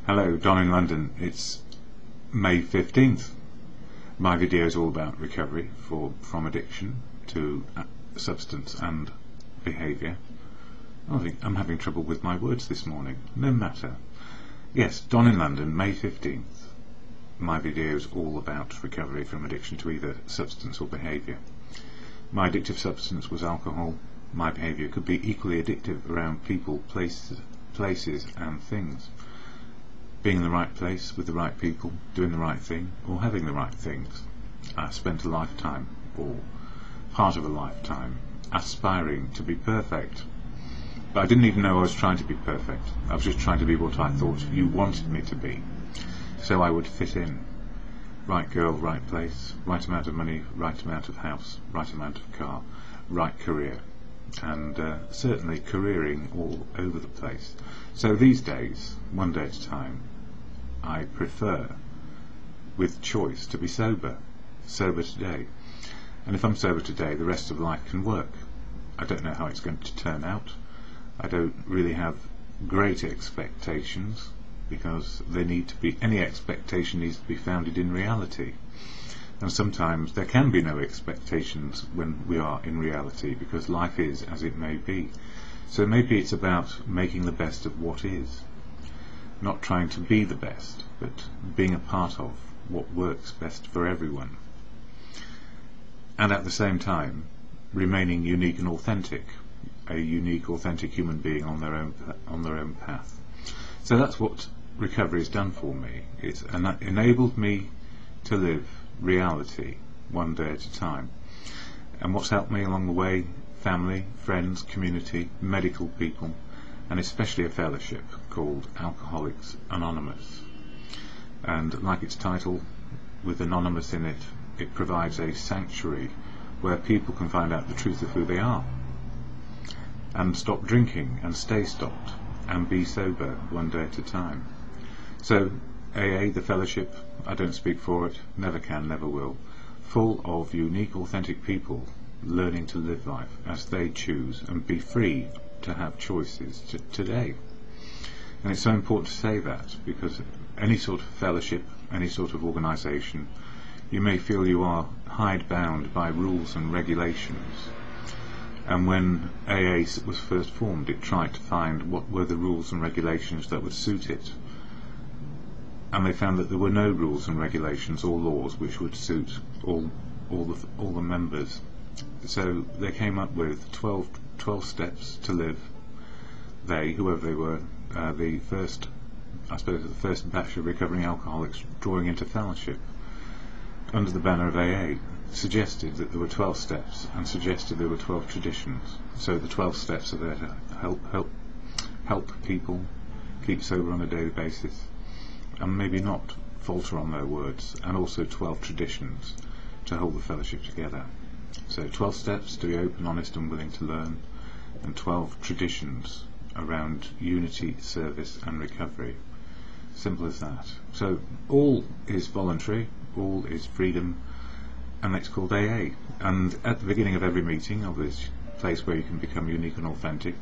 Hello, Don in London. It's May 15th. My video is all about recovery from addiction to substance and behaviour. I'm having trouble with my words this morning. No matter. Yes, Don in London, May 15th. My video is all about recovery from addiction to either substance or behaviour. My addictive substance was alcohol. My behaviour could be equally addictive around people, places and things. Being in the right place with the right people, doing the right thing, or having the right things. I spent a lifetime, or part of a lifetime, aspiring to be perfect. But I didn't even know I was trying to be perfect. I was just trying to be what I thought you wanted me to be. So I would fit in. Right girl, right place, right amount of money, right amount of house, right amount of car, right career. And certainly careering all over the place. So these days, one day at a time, I prefer, with choice, to be sober today. And if I'm sober today, the rest of life can work. I don't know how it's going to turn out. I don't really have great expectations, because any expectation needs to be founded in reality. And sometimes there can be no expectations when we are in reality, because life is as it may be. So maybe it's about making the best of what is. Not trying to be the best, but being a part of what works best for everyone. And at the same time, remaining unique and authentic. A unique, authentic human being on their own path. So that's what recovery has done for me. It's enabled me to live reality one day at a time. And what's helped me along the way? Family, friends, community, medical people, and especially a fellowship called Alcoholics Anonymous. And like its title, with Anonymous in it, it provides a sanctuary where people can find out the truth of who they are and stop drinking and stay stopped and be sober one day at a time. So AA, the fellowship, I don't speak for it, never can, never will, full of unique, authentic people learning to live life as they choose and be free to have choices today. And it's so important to say that, because any sort of fellowship, any sort of organisation, you may feel you are hidebound by rules and regulations. And when AA was first formed, it tried to find what were the rules and regulations that would suit it. And they found that there were no rules and regulations or laws which would suit all the members. So they came up with 12 steps to live. They, whoever they were, the first batch of recovering alcoholics drawing into fellowship under the banner of AA, suggested that there were 12 steps and suggested there were 12 traditions. So the 12 steps are there to help people keep sober on a daily basis and maybe not falter on their words, and also 12 traditions to hold the fellowship together. So 12 steps to be open, honest and willing to learn, and 12 traditions around unity, service and recovery. Simple as that. So all is voluntary, all is freedom, and it's called AA. And at the beginning of every meeting of this place where you can become unique and authentic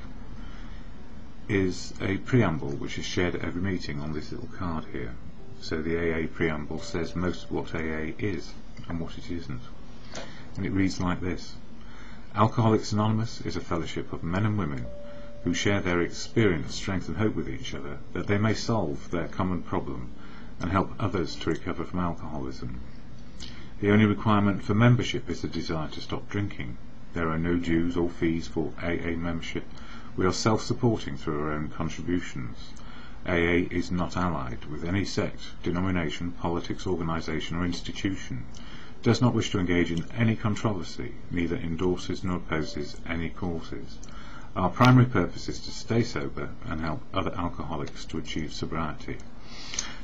is a preamble which is shared at every meeting on this little card here. So the AA preamble says most of what AA is and what it isn't. And it reads like this: Alcoholics Anonymous is a fellowship of men and women who share their experience, strength and hope with each other, that they may solve their common problem and help others to recover from alcoholism. The only requirement for membership is the desire to stop drinking. There are no dues or fees for AA membership. We are self-supporting through our own contributions. AA is not allied with any sect, denomination, politics, organisation or institution, does not wish to engage in any controversy, neither endorses nor opposes any causes. Our primary purpose is to stay sober and help other alcoholics to achieve sobriety.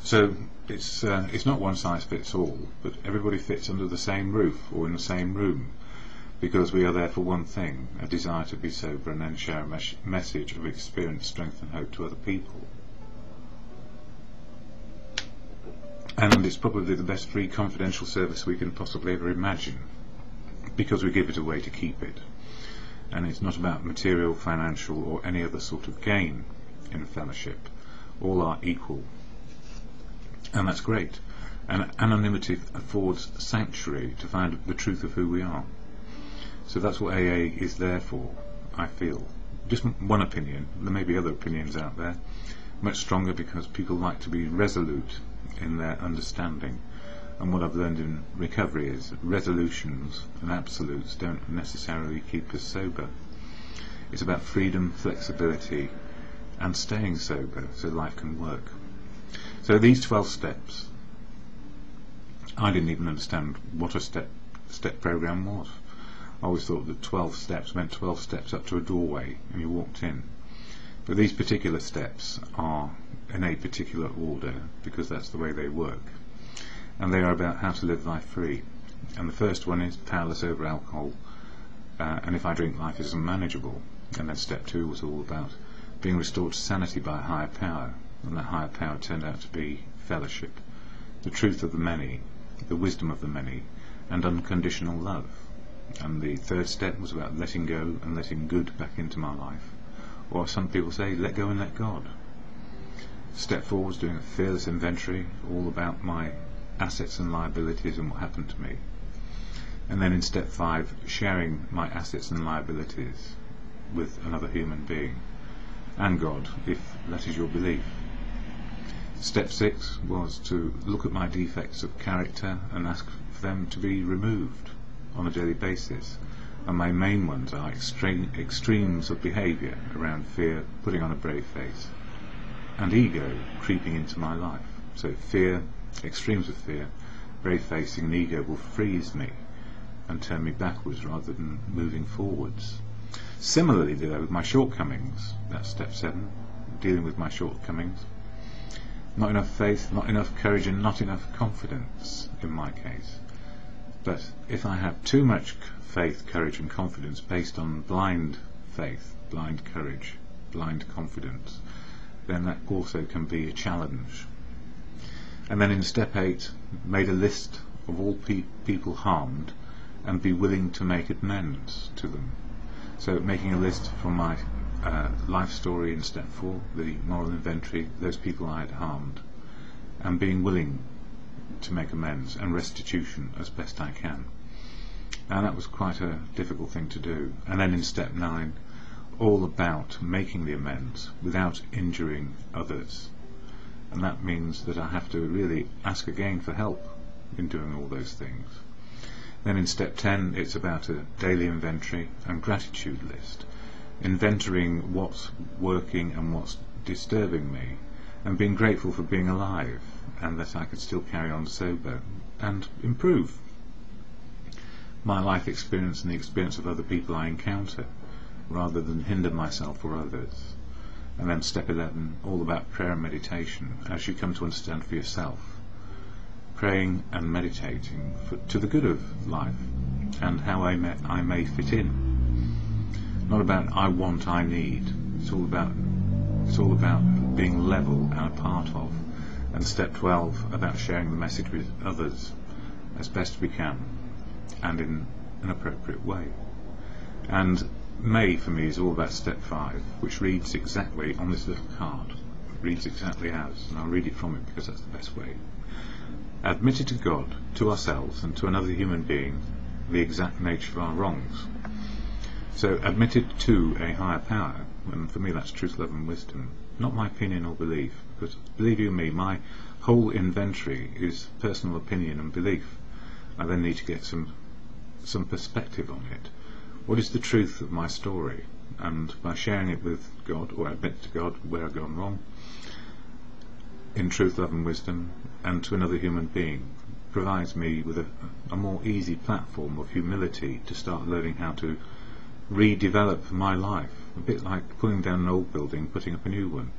So it's not one size fits all, but everybody fits under the same roof or in the same room, because we are there for one thing, a desire to be sober and then share a message of experience, strength and hope to other people. And it's probably the best free confidential service we can possibly ever imagine, because we give it away to keep it. And it's not about material, financial or any other sort of gain in a fellowship. All are equal And that's great. And anonymity affords sanctuary to find the truth of who we are. So that's what AA is there for, I feel. Just one opinion. There may be other opinions out there, much stronger, because people like to be resolute in their understanding. And what I've learned in recovery is that resolutions and absolutes don't necessarily keep us sober. It's about freedom, flexibility, and staying sober so life can work. So these 12 steps, I didn't even understand what a step program was. I always thought that 12 steps meant 12 steps up to a doorway and you walked in. But these particular steps are in a particular order because that's the way they work. And they are about how to live life free. And the first one is powerless over alcohol, and if I drink, life is unmanageable. And then step 2 was all about being restored to sanity by a higher power, and that higher power turned out to be fellowship, the truth of the many, the wisdom of the many, and unconditional love. And the third step was about letting go and letting good back into my life, or some people say, let go and let God. Step 4 was doing a fearless inventory, all about my assets and liabilities and what happened to me. And then in step 5, sharing my assets and liabilities with another human being, and God, if that is your belief. Step 6 was to look at my defects of character and ask for them to be removed on a daily basis. And my main ones are extremes of behaviour around fear, putting on a brave face, and ego creeping into my life. So fear, extremes of fear, brave facing, and ego will freeze me and turn me backwards rather than moving forwards. Similarly, though, with my shortcomings, that's step 7, dealing with my shortcomings. Not enough faith, not enough courage, and not enough confidence in my case. But if I have too much faith, courage and confidence based on blind faith, blind courage, blind confidence, then that also can be a challenge. And then in step 8, made a list of all people harmed and be willing to make amends to them. So making a list from my life story in step 4, the moral inventory, those people I had harmed, and being willing to make amends and restitution as best I can. And that was quite a difficult thing to do. And then in step 9, all about making the amends without injuring others. And that means that I have to really ask again for help in doing all those things. Then in step 10, it's about a daily inventory and gratitude list, inventorying what's working and what's disturbing me, and being grateful for being alive and that I could still carry on sober and improve my life experience and the experience of other people I encounter, rather than hinder myself or others. And then step 11, all about prayer and meditation, as you come to understand for yourself, praying and meditating to the good of life and how I may fit in. Not about I want, I need. It's all about being level and a part of. And step 12, about sharing the message with others as best we can and in an appropriate way. And May for me is all about step 5, which reads exactly on this little card. It reads exactly as, and I'll read it from it because that's the best way. Admitted to God, to ourselves and to another human being the exact nature of our wrongs. So admitted to a higher power, and for me that's truth, love and wisdom, not my opinion or belief, because believe you me, my whole inventory is personal opinion and belief. I then need to get some perspective on it. What is the truth of my story? And by sharing it with God, or admit to God where I've gone wrong, in truth, love and wisdom, and to another human being, provides me with a more easy platform of humility to start learning how to redevelop my life, a bit like pulling down an old building, putting up a new one.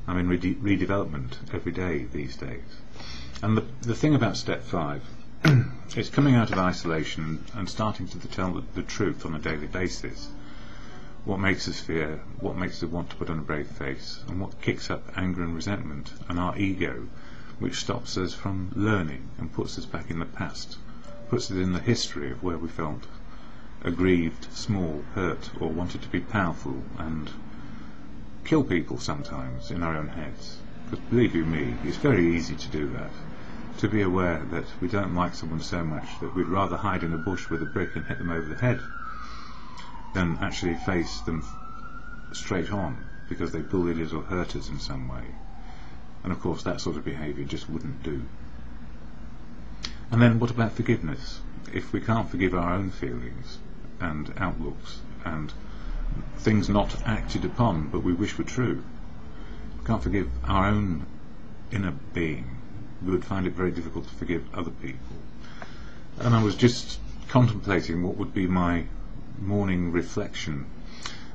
I'm in redevelopment every day these days. And the thing about step 5, it's coming out of isolation and starting to tell the truth on a daily basis. What makes us fear, what makes us want to put on a brave face, and what kicks up anger and resentment and our ego, which stops us from learning and puts us back in the past, puts us in the history of where we felt aggrieved, small, hurt, or wanted to be powerful and kill people sometimes in our own heads. Because believe you me, it's very easy to do that. To be aware that we don't like someone so much that we'd rather hide in a bush with a brick and hit them over the head than actually face them straight on because they bullied us or hurt us in some way. And of course that sort of behaviour just wouldn't do. And then what about forgiveness? If we can't forgive our own feelings and outlooks and things not acted upon but we wish were true, we can't forgive our own inner being, we would find it very difficult to forgive other people. And I was just contemplating what would be my morning reflection.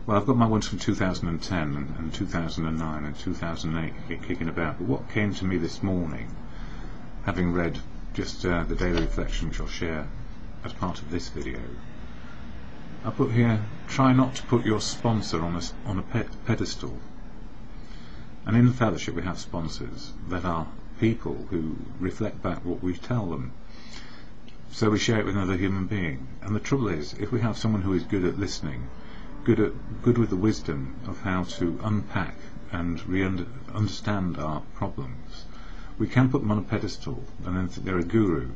Well, I've got my ones from 2010 and 2009 and 2008 kicking about, but what came to me this morning, having read just the daily reflection which I'll share as part of this video, I put here, try not to put your sponsor on a pedestal. And in the fellowship we have sponsors that are people who reflect back what we tell them. So we share it with another human being. And the trouble is, if we have someone who is good at listening, good with the wisdom of how to unpack and understand our problems, we can put them on a pedestal and then think they're a guru.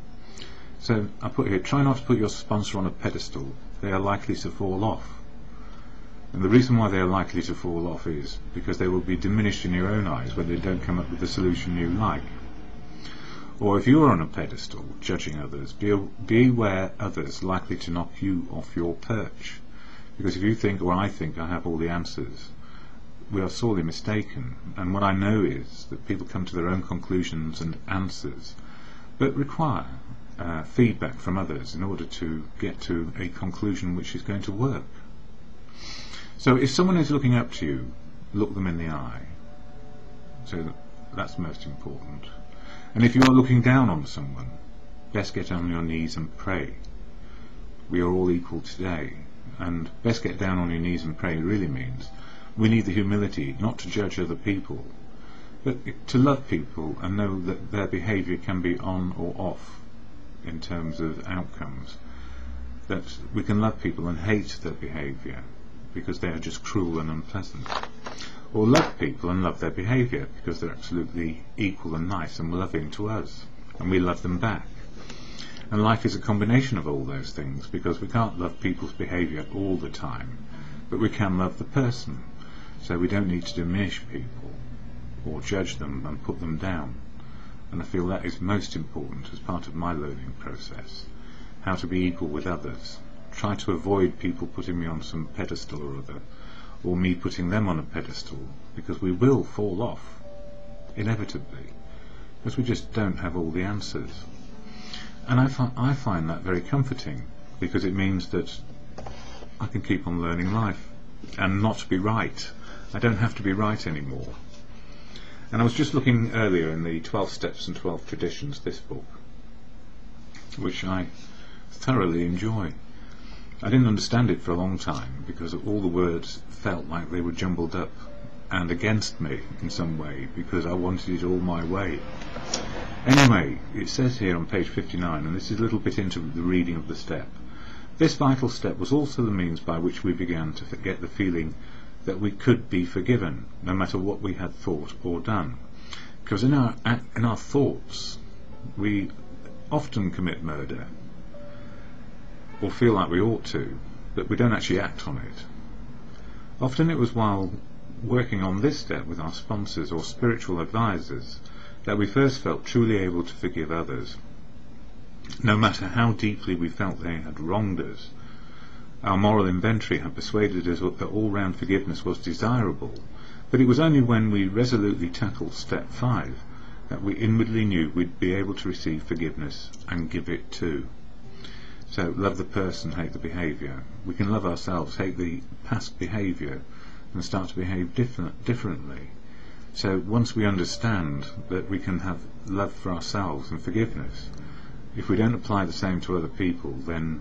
So I put here, try not to put your sponsor on a pedestal. They are likely to fall off. And the reason why they are likely to fall off is because they will be diminished in your own eyes when they don't come up with the solution you like. Or if you are on a pedestal judging others, be aware others likely to knock you off your perch. Because if you think, or I think, I have all the answers, we are sorely mistaken. And what I know is that people come to their own conclusions and answers, but require feedback from others in order to get to a conclusion which is going to work. So if someone is looking up to you, look them in the eye. So that's most important. And if you are looking down on someone, best get on your knees and pray. We are all equal today, and best get down on your knees and pray really means we need the humility not to judge other people, but to love people and know that their behaviour can be on or off in terms of outcomes. That we can love people and hate their behaviour because they are just cruel and unpleasant, or love people and love their behaviour because they're absolutely equal and nice and loving to us, and we love them back. And life is a combination of all those things, because we can't love people's behaviour all the time, but we can love the person. So we don't need to diminish people or judge them and put them down. And I feel that is most important as part of my learning process, how to be equal with others. Try to avoid people putting me on some pedestal or other, or me putting them on a pedestal, because we will fall off, inevitably, because we just don't have all the answers. And I find that very comforting, because it means that I can keep on learning life and not be right. I don't have to be right anymore. And I was just looking earlier in the 12 Steps and 12 Traditions, this book, which I thoroughly enjoy. I didn't understand it for a long time because all the words felt like they were jumbled up and against me in some way, because I wanted it all my way. Anyway, it says here on page 59, and this is a little bit into the reading of the step, this vital step was also the means by which we began to get the feeling that we could be forgiven, no matter what we had thought or done. Because in our thoughts, we often commit murder, or feel like we ought to, but we don't actually act on it. Often it was while working on this step with our sponsors or spiritual advisors that we first felt truly able to forgive others, no matter how deeply we felt they had wronged us. Our moral inventory had persuaded us that all-round forgiveness was desirable, but it was only when we resolutely tackled step 5 that we inwardly knew we'd be able to receive forgiveness and give it too. So love the person, hate the behaviour. We can love ourselves, hate the past behaviour, and start to behave differently. So once we understand that we can have love for ourselves and forgiveness, if we don't apply the same to other people, then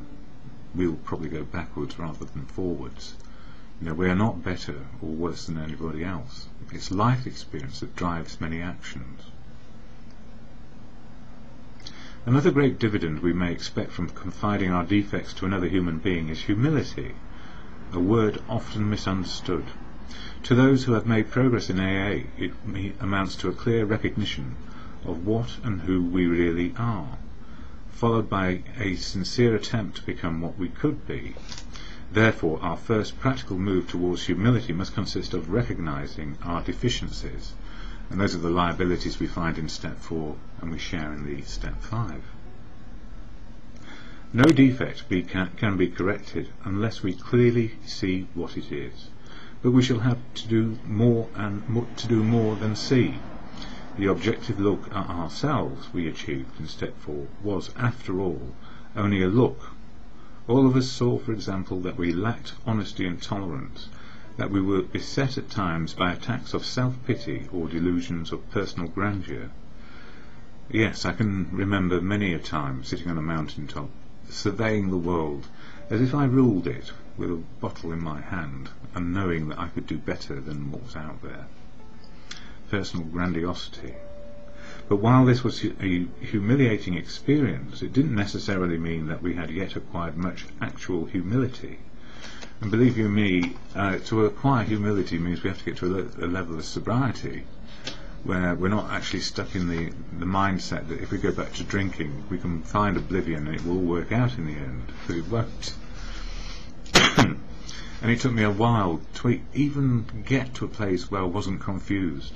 we'll probably go backwards rather than forwards. You know, we are not better or worse than anybody else. It's life experience that drives many actions. Another great dividend we may expect from confiding our defects to another human being is humility, a word often misunderstood. To those who have made progress in AA, it amounts to a clear recognition of what and who we really are, followed by a sincere attempt to become what we could be. Therefore, our first practical move towards humility must consist of recognizing our deficiencies, and those are the liabilities we find in step 4 and we share in the step 5. No defect can be corrected unless we clearly see what it is, but we shall have to do more than see. The objective look at ourselves we achieved in step 4 was, after all, only a look. All of us saw, for example, that we lacked honesty and tolerance, that we were beset at times by attacks of self-pity or delusions of personal grandeur. Yes, I can remember many a time sitting on a mountaintop, surveying the world as if I ruled it, with a bottle in my hand, and knowing that I could do better than what was out there. Personal grandiosity. But while this was a humiliating experience, it didn't necessarily mean that we had yet acquired much actual humility. And believe you me, to acquire humility means we have to get to a level of sobriety where we're not actually stuck in the mindset that if we go back to drinking we can find oblivion and it will all work out in the end, because it won't. And it took me a while to even get to a place where I wasn't confused.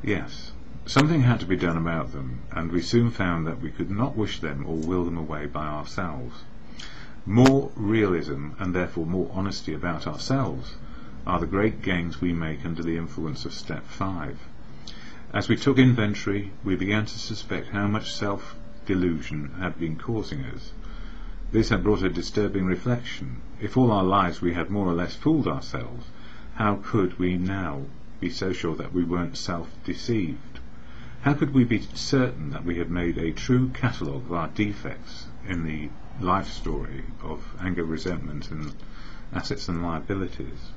Yes, something had to be done about them, and we soon found that we could not wish them or will them away by ourselves. More realism, and therefore more honesty about ourselves, are the great gains we make under the influence of step 5. As we took inventory, we began to suspect how much self-delusion had been causing us. This had brought a disturbing reflection. If all our lives we had more or less fooled ourselves, how could we now be so sure that we weren't self-deceived? How could we be certain that we had made a true catalogue of our defects in the life story of anger, resentment, and assets and liabilities?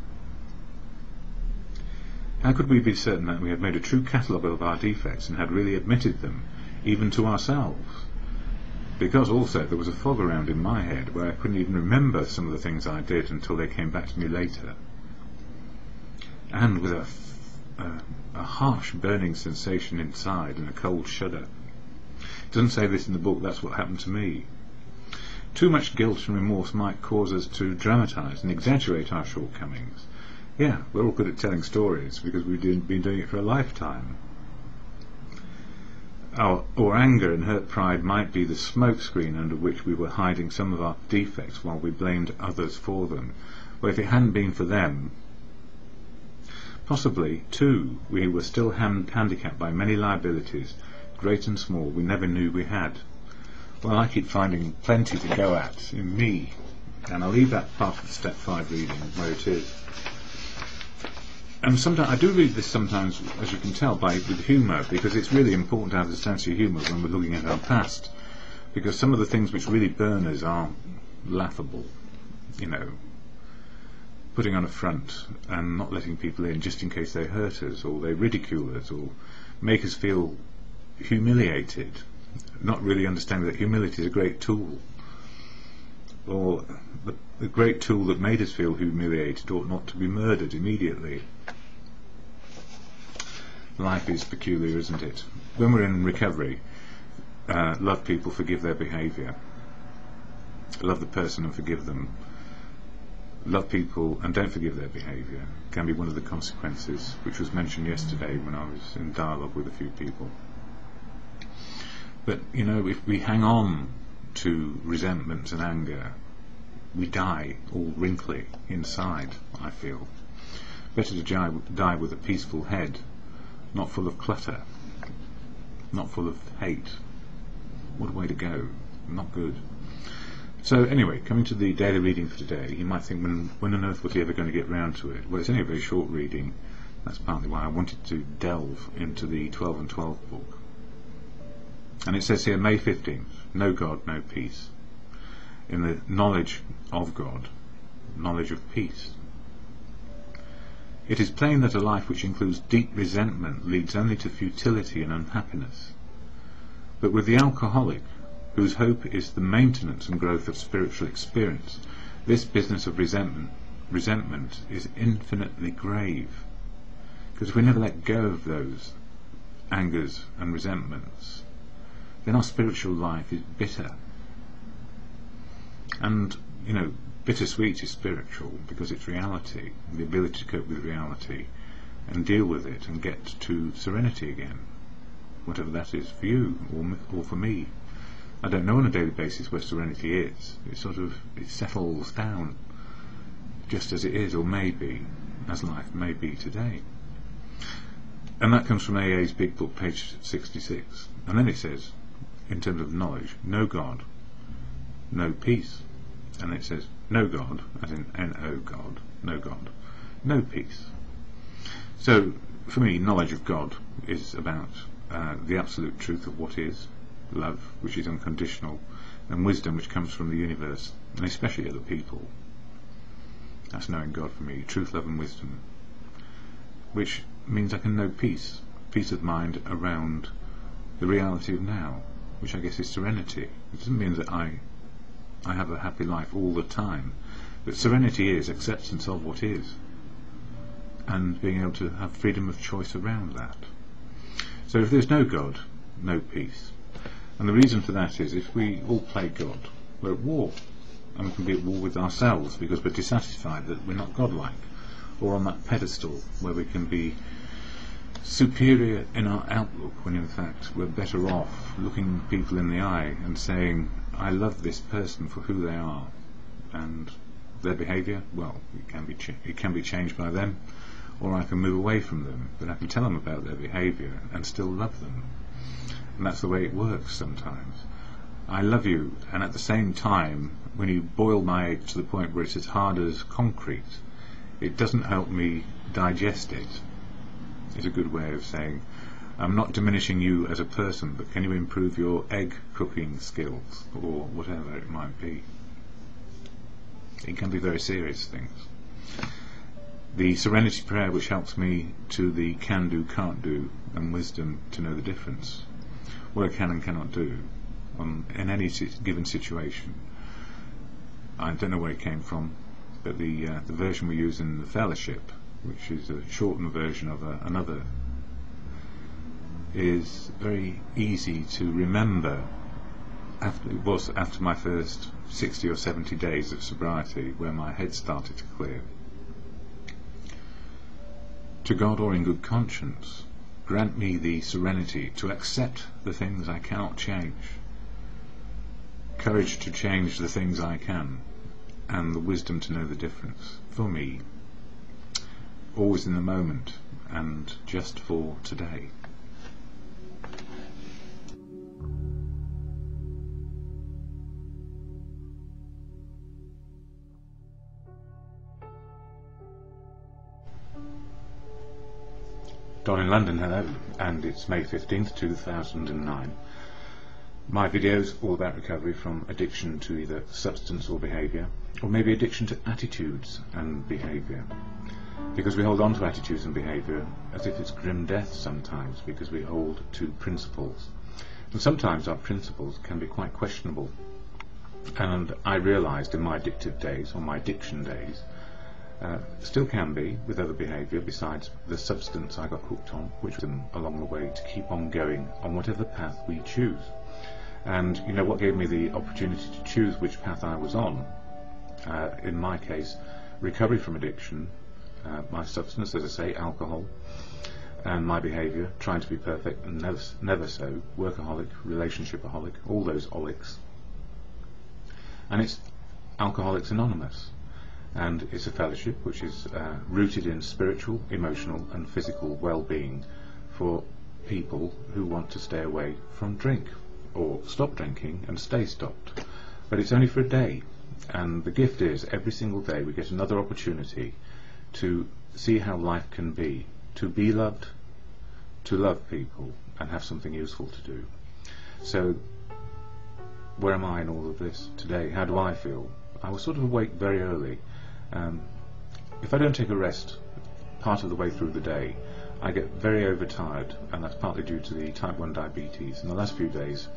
How could we be certain that we had made a true catalogue of our defects and had really admitted them, even to ourselves? Because also there was a fog around in my head where I couldn't even remember some of the things I did until they came back to me later. And with a harsh burning sensation inside and a cold shudder. It doesn't say this in the book, that's what happened to me. Too much guilt and remorse might cause us to dramatise and exaggerate our shortcomings. Yeah, we're all good at telling stories because we've been doing it for a lifetime. Or anger and hurt pride might be the smokescreen under which we were hiding some of our defects while we blamed others for them. Well, if it hadn't been for them, possibly, too, we were still handicapped by many liabilities, great and small, we never knew we had. Well, I keep finding plenty to go at in me, and I'll leave that part of the step 5 reading where it is. And sometimes I do read this sometimes, as you can tell, with humour, because it's really important to have the sense of humour when we're looking at our past, because some of the things which really burn us are laughable, you know, putting on a front and not letting people in just in case they hurt us or they ridicule us or make us feel humiliated, not really understanding that humility is a great tool, or the great tool that made us feel humiliated ought not to be murdered immediately. Life is peculiar, isn't it? When we're in recovery, love people, forgive their behaviour. Love the person and forgive them. Love people and don't forgive their behaviour can be one of the consequences, which was mentioned yesterday when I was in dialogue with a few people. But, you know, if we hang on to resentment and anger, we die all wrinkly inside, I feel. Better to die with a peaceful head, not full of clutter, not full of hate. What a way to go. Not good. So anyway, coming to the daily reading for today, you might think, when on earth was he ever going to get round to it? Well, it's only a very short reading. That's partly why I wanted to delve into the 12 and 12 book. And it says here, May 15th, no God, no peace. In the knowledge of God, knowledge of peace. It is plain that a life which includes deep resentment leads only to futility and unhappiness. But with the alcoholic, whose hope is the maintenance and growth of spiritual experience, this business of resentment resentment is infinitely grave, because if we never let go of those angers and resentments, then our spiritual life is bitter. And, you know, bittersweet is spiritual because it's reality, the ability to cope with reality and deal with it and get to serenity again, whatever that is for you or for me. I don't know on a daily basis where serenity is. It settles down just as it is, or may be, as life may be today. And that comes from AA's big book, page 66. And then it says, in terms of knowledge, no God, no peace. And it says, no God, as in N-O God, no God, no peace. So, for me, knowledge of God is about the absolute truth of what is, love, which is unconditional, and wisdom, which comes from the universe, and especially other people. That's knowing God for me, truth, love and wisdom, which means I can know peace of mind around the reality of now, which I guess is serenity. It doesn't mean that I have a happy life all the time, but serenity is acceptance of what is, and being able to have freedom of choice around that. So if there's no God, no peace. And the reason for that is, if we all play God, we're at war, and we can be at war with ourselves because we're dissatisfied that we're not godlike, or on that pedestal where we can be superior in our outlook when in fact we're better off looking people in the eye and saying, I love this person for who they are, and their behaviour, well, it can be changed by them, or I can move away from them, but I can tell them about their behaviour and still love them. And that's the way it works sometimes. I love you, and at the same time, when you boil my egg to the point where it's as hard as concrete, it doesn't help me digest it. It's a good way of saying, I'm not diminishing you as a person, but can you improve your egg cooking skills, or whatever it might be. It can be very serious things. The Serenity prayer, which helps me to the can do, can't do, and wisdom to know the difference, what I can and cannot do in any given situation. I don't know where it came from, but the version we use in the fellowship, which is a shortened version of another, is very easy to remember. It was after my first 60 or 70 days of sobriety where my head started to clear. To God, or in good conscience, grant me the serenity to accept the things I cannot change, courage to change the things I can, and the wisdom to know the difference, for me, always in the moment, and just for today. DonInLondon, hello, and it's May 15th, 2009. My videos all about recovery from addiction to either substance or behaviour, or maybe addiction to attitudes and behaviour, because we hold on to attitudes and behaviour as if it's grim death sometimes, because we hold to principles, and sometimes our principles can be quite questionable. And I realised in my addictive days, or my addiction days, still can be with other behaviour besides the substance I got hooked on, which was along the way to keep on going on whatever path we choose. And you know what gave me the opportunity to choose which path I was on? In my case, recovery from addiction, my substance, as I say, alcohol, and my behaviour, trying to be perfect and never so, workaholic, relationshipaholic, all those olics. And it's Alcoholics Anonymous. And it's a fellowship which is rooted in spiritual, emotional and physical well-being for people who want to stay away from drink, or stop drinking and stay stopped. But it's only for a day, and the gift is every single day we get another opportunity to see how life can be loved, to love people and have something useful to do. So where am I in all of this today? How do I feel? I was sort of awake very early. If I don't take a rest part of the way through the day, I get very overtired, and that's partly due to the type 1 diabetes. In the last few days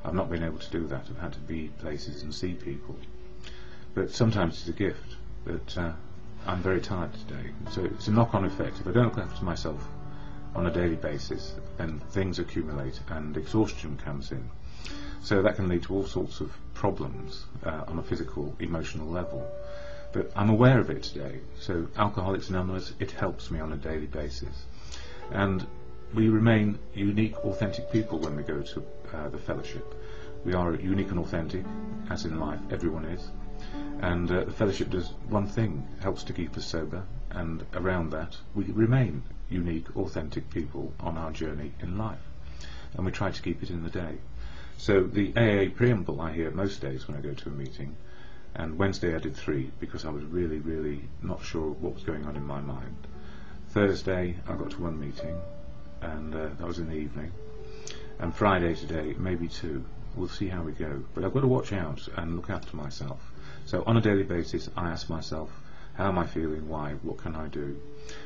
I've not been able to do that. I've had to be places and see people. But sometimes it's a gift that I'm very tired today. So it's a knock-on effect. If I don't look after myself on a daily basis, then things accumulate and exhaustion comes in. So that can lead to all sorts of problems on a physical, emotional level. But I'm aware of it today. So Alcoholics Anonymous, it helps me on a daily basis. And we remain unique, authentic people when we go to the fellowship. We are unique and authentic, as in life, everyone is. And the fellowship does one thing, helps to keep us sober, and around that we remain unique, authentic people on our journey in life. And we try to keep it in the day. So the AA preamble I hear most days when I go to a meeting, and Wednesday I did 3 because I was really, really not sure what was going on in my mind. Thursday I got to 1 meeting, and that was in the evening. And Friday today, maybe 2. We'll see how we go. But I've got to watch out and look after myself. So on a daily basis I ask myself, how am I feeling, why, what can I do?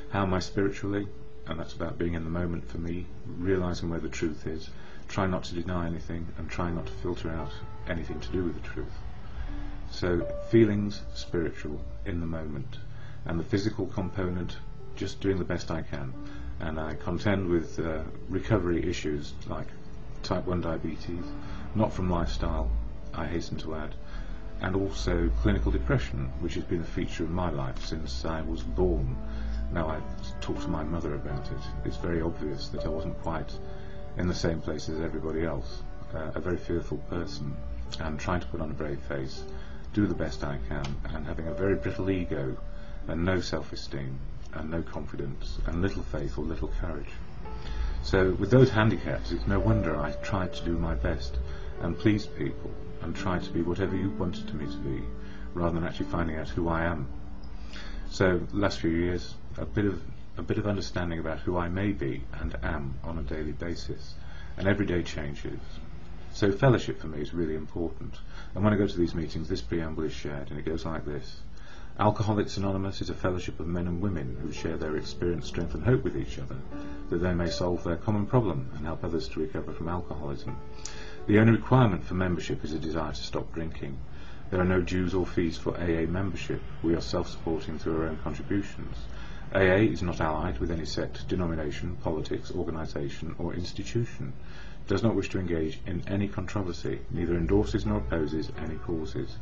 How am I spiritually? And that's about being in the moment for me, realising where the truth is, try not to deny anything, and try not to filter out anything to do with the truth. So feelings, spiritual, in the moment, and the physical component, just doing the best I can. And I contend with recovery issues like type 1 diabetes, not from lifestyle, I hasten to add, and also clinical depression, which has been a feature of my life since I was born. Now I've talked to my mother about it. It's very obvious that I wasn't quite in the same place as everybody else. A very fearful person, and trying to put on a brave face, do the best I can, and having a very brittle ego, and no self-esteem, and no confidence, and little faith or little courage. So with those handicaps, it's no wonder I tried to do my best and please people, and try to be whatever you wanted me to be, rather than actually finding out who I am. So the last few years, a bit of understanding about who I may be and am on a daily basis, and everyday changes. So fellowship for me is really important, and when I go to these meetings this preamble is shared, and it goes like this. Alcoholics Anonymous is a fellowship of men and women who share their experience, strength and hope with each other, that they may solve their common problem and help others to recover from alcoholism. The only requirement for membership is a desire to stop drinking. There are no dues or fees for AA membership. We are self-supporting through our own contributions. AA is not allied with any sect, denomination, politics, organisation or institution, does not wish to engage in any controversy, neither endorses nor opposes any causes.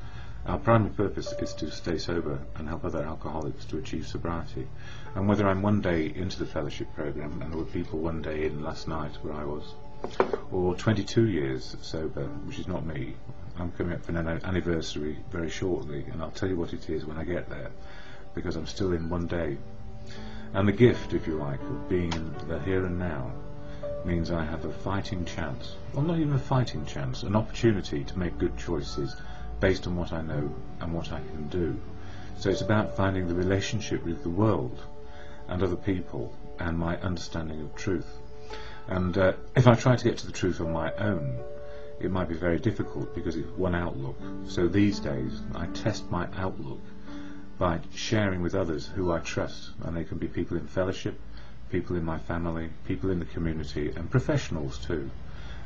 Our primary purpose is to stay sober and help other alcoholics to achieve sobriety. And whether I'm 1 day into the fellowship program, and there were people 1 day in last night where I was, or 22 years sober, which is not me. I'm coming up for an anniversary very shortly, and I'll tell you what it is when I get there, because I'm still in 1 day. And the gift, if you like, of being in the here and now means I have a fighting chance, well, not even a fighting chance, an opportunity to make good choices based on what I know and what I can do. So it's about finding the relationship with the world and other people and my understanding of truth. And if I try to get to the truth on my own, it might be very difficult because it's one outlook. So these days I test my outlook by sharing with others who I trust, and they can be people in fellowship, people in my family, people in the community, and professionals too.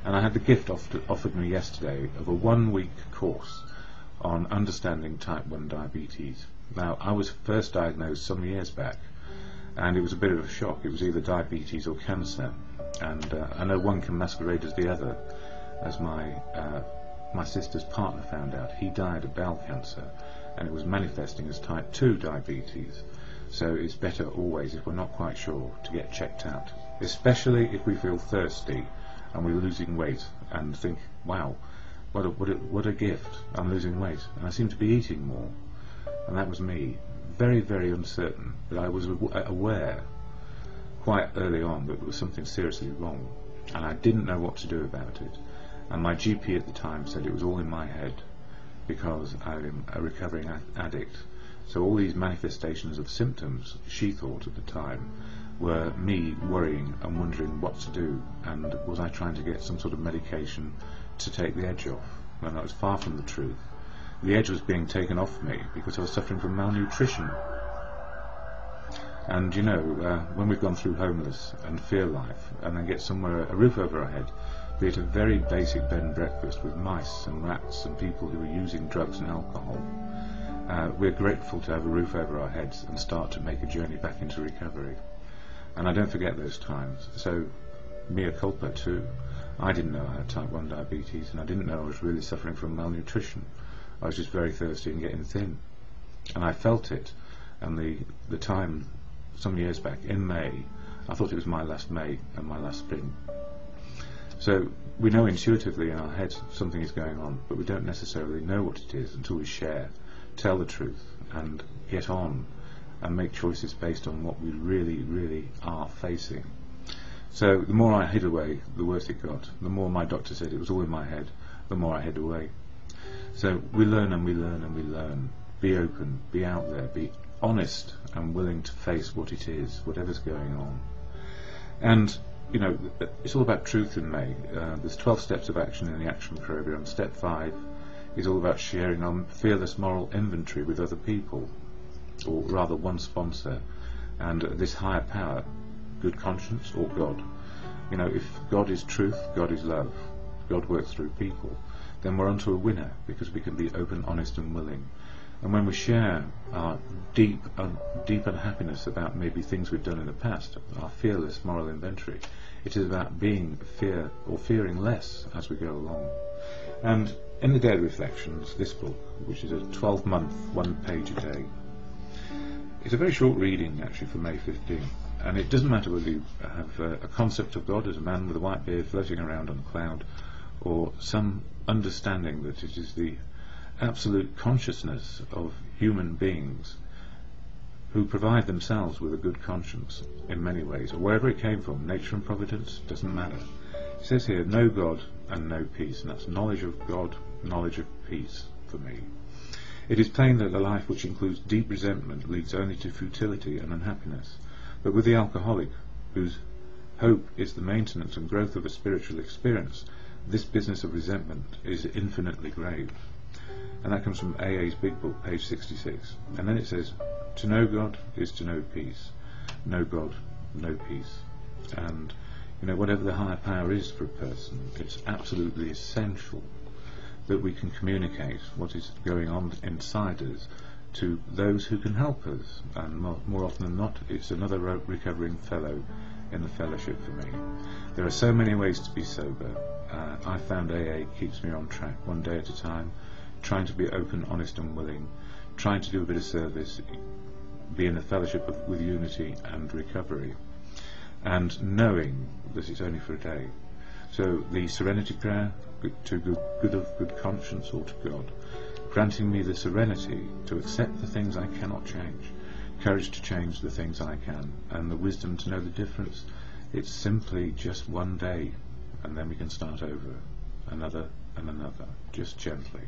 And I had the gift offered me yesterday of a 1-week course on understanding type 1 diabetes. Now, I was first diagnosed some years back, and it was a bit of a shock. It was either diabetes or cancer, and I know one can masquerade as the other, as my sister's partner found out. He died of bowel cancer, and it was manifesting as type 2 diabetes. So it's better always, if we're not quite sure, to get checked out, especially if we feel thirsty and we're losing weight and think, wow, what a gift, I'm losing weight, and I seem to be eating more. And that was me, very, very uncertain, but I was aware quite early on that there was something seriously wrong, and I didn't know what to do about it. And my GP at the time said it was all in my head, because I'm a recovering addict. So all these manifestations of symptoms, she thought at the time, were me worrying and wondering what to do, and was I trying to get some sort of medication to take the edge off. And that was far from the truth. The edge was being taken off me because I was suffering from malnutrition. And you know, when we've gone through homeless and fear life, and then get somewhere, a roof over our head, be it a very basic bed and breakfast with mice and rats and people who are using drugs and alcohol, we're grateful to have a roof over our heads and start to make a journey back into recovery. And I don't forget those times. So, mea culpa too. I didn't know I had type 1 diabetes, and I didn't know I was really suffering from malnutrition. I was just very thirsty and getting thin. And I felt it. And the time, some years back, in May, I thought it was my last May and my last spring. So we know intuitively in our heads something is going on, but we don't necessarily know what it is until we share, tell the truth, and get on and make choices based on what we really, really are facing. So the more I hid away, the worse it got. The more my doctor said it was all in my head, the more I hid away. So we learn and we learn and we learn. Be open, be out there, be honest and willing to face what it is, whatever's going on. And, you know, it's all about truth in May. There's 12 steps of action in the action program. Step 5 is all about sharing our fearless moral inventory with other people, or rather one sponsor, and this higher power, good conscience or God. You know, if God is truth, God is love, God works through people, then we're onto a winner, because we can be open, honest and willing. And when we share our deep unhappiness about maybe things we've done in the past, our fearless moral inventory, it is about being fearing less as we go along. And in the Daily Reflections, this book, which is a 12-month, 1 page a day, it's a very short reading actually for May 15th, and it doesn't matter whether you have a concept of God as a man with a white beard floating around on a cloud, or some understanding that it is the absolute consciousness of human beings who provide themselves with a good conscience in many ways, or wherever it came from, nature and providence, doesn't matter. It says here, no God and no peace, and that's knowledge of God, knowledge of peace for me. It is plain that a life which includes deep resentment leads only to futility and unhappiness, but with the alcoholic, whose hope is the maintenance and growth of a spiritual experience, this business of resentment is infinitely grave. And that comes from AA's Big Book, page 66. And then it says, to know God is to know peace. Know God, know peace. And, you know, whatever the higher power is for a person, it's absolutely essential that we can communicate what is going on inside us to those who can help us. And more often than not, it's another recovering fellow in the fellowship for me. There are so many ways to be sober. I found AA keeps me on track, one day at a time, trying to be open, honest and willing, trying to do a bit of service, be in the fellowship with unity and recovery, and knowing that it's only for a day. So the Serenity prayer, to good conscience or to God, granting me the serenity to accept the things I cannot change, courage to change the things I can, and the wisdom to know the difference. It's simply just one day, and then we can start over, another and another, just gently.